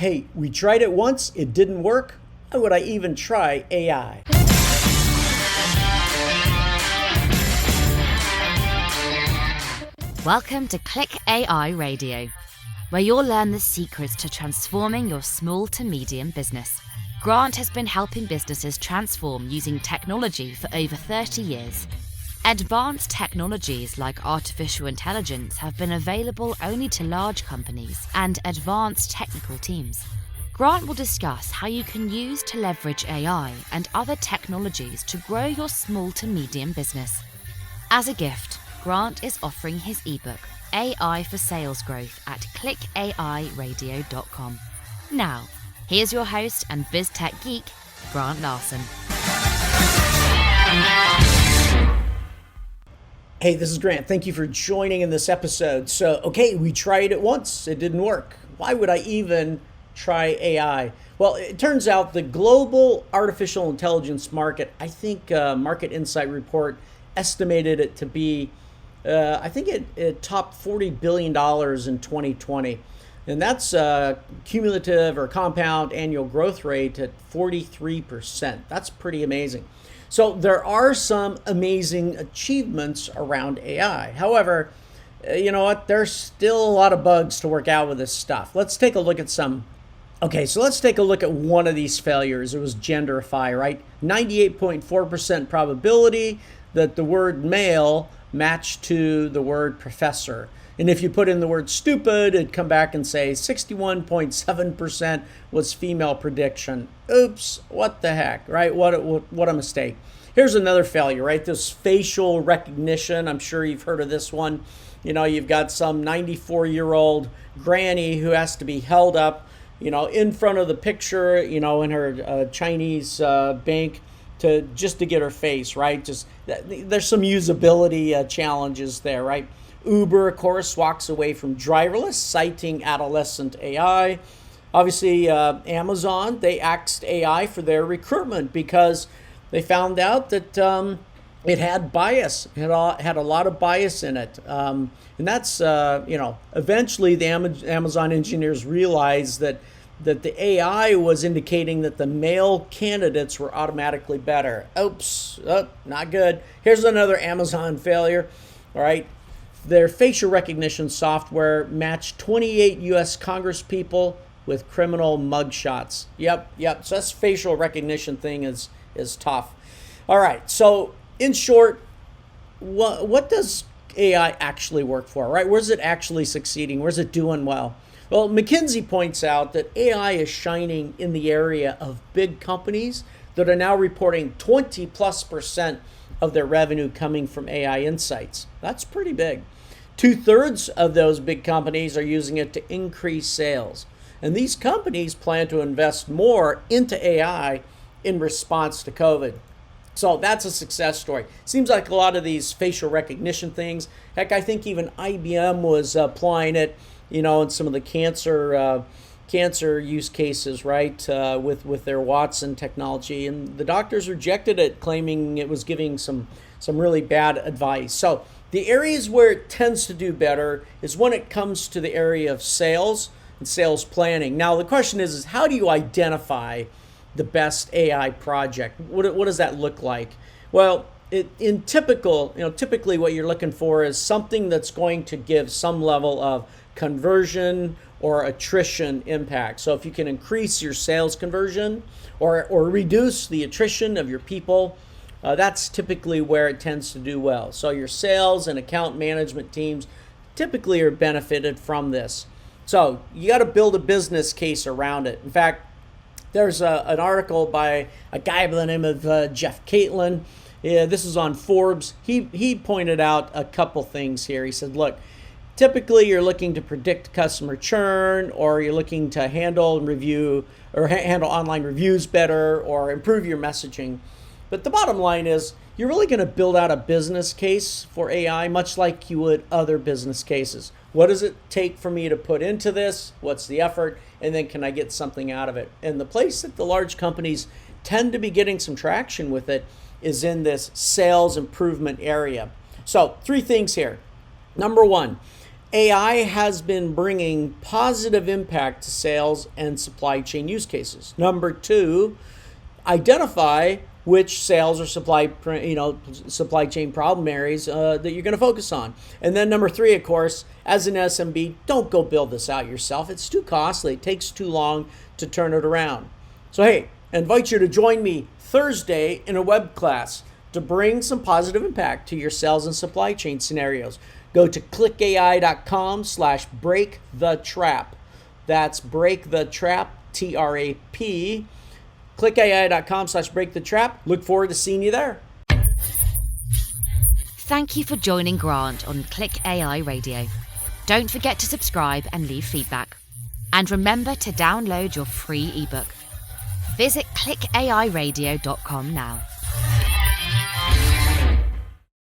Hey, we tried it once, it didn't work. Why would I even try AI? Welcome to Click AI Radio, where you'll learn the secrets to transforming your small to medium business. Grant has been helping businesses transform using technology for over 30 years. Advanced technologies like artificial intelligence have been available only to large companies and advanced technical teams. Grant will discuss how you can use to leverage AI and other technologies to grow your small to medium business. As a gift, Grant is offering his ebook, AI for Sales Growth, at clickairadio.com. Now, here's your host and biz tech geek, Grant Larson. Hey, this is Grant. Thank you for joining in this episode. So, we tried it once. It didn't work. Why would I even try AI? Well, it turns out the global artificial intelligence market, I think Market Insight Report estimated it to be, it topped $40 billion in 2020. And that's cumulative or compound annual growth rate at 43%. That's pretty amazing. So there are some amazing achievements around AI. However, you know what? There's still a lot of bugs to work out with this stuff. Let's take a look at some. Okay, so let's take a look at one of these failures. It was genderify, right? 98.4% probability that the word male matched to the word professor. And if you put in the word stupid, it'd come back and say 61.7% was female prediction. Oops, what the heck, right? What a mistake. Here's another failure, right? This facial recognition. I'm sure you've heard of this one. You know, you've got some 94-year-old granny who has to be held up, in front of the picture, in her Chinese bank to get her face, right? There's some usability challenges there, right? Uber, of course, walks away from driverless, citing adolescent AI. Obviously, Amazon, they axed AI for their recruitment because they found out that it had bias. It had a lot of bias in it. And that's, eventually the Amazon engineers realized that the AI was indicating that the male candidates were automatically better. Oops, not good. Here's another Amazon failure, all right? Their facial recognition software matched 28 U.S. Congresspeople with criminal mugshots. Yep. So this facial recognition thing is tough. All right. So in short, what does AI actually work for? Right? Where's it actually succeeding? Where's it doing well? Well, McKinsey points out that AI is shining in the area of big companies that are now reporting 20+% of their revenue coming from AI insights. That's pretty big. 2/3 of those big companies are using it to increase sales. And these companies plan to invest more into AI in response to COVID. So that's a success story. Seems like a lot of these facial recognition things. Heck, I think even IBM was applying it, in some of the cancer use cases, right, with their Watson technology. And the doctors rejected it, claiming it was giving some really bad advice. So the areas where it tends to do better is when it comes to the area of sales and sales planning. Now, the question is how do you identify the best AI project? What does that look like? Well, typically what you're looking for is something that's going to give some level of conversion or attrition impact. So if you can increase your sales conversion or reduce the attrition of your people, that's typically where it tends to do well. So your sales and account management teams typically are benefited from this. So you got to build a business case around it. In fact, there's an article by a guy by the name of Jeff Caitlin. Yeah, this is on Forbes. He pointed out a couple things here. He said, look, typically you're looking to predict customer churn, or you're looking to handle online reviews better, or improve your messaging. But the bottom line is you're really going to build out a business case for AI, much like you would other business cases. What does it take for me to put into this? What's the effort? And then can I get something out of it? And the place that the large companies tend to be getting some traction with it is in this sales improvement area. So 3 things here. Number 1, AI has been bringing positive impact to sales and supply chain use cases. Number 2, identify which sales or supply chain problem areas that you're going to focus on. And then number 3, of course, as an SMB, don't go build this out yourself. It's too costly. It takes too long to turn it around. So hey, I invite you to join me Thursday in a web class to bring some positive impact to your sales and supply chain scenarios. Go to clickai.com/breakthetrap. That's break the trap, TRAP. clickai.com/breakthetrap. Look forward to seeing you there. Thank you for joining Grant on Click AI Radio. Don't forget to subscribe and leave feedback. And remember to download your free ebook. Visit clickairadio.com now.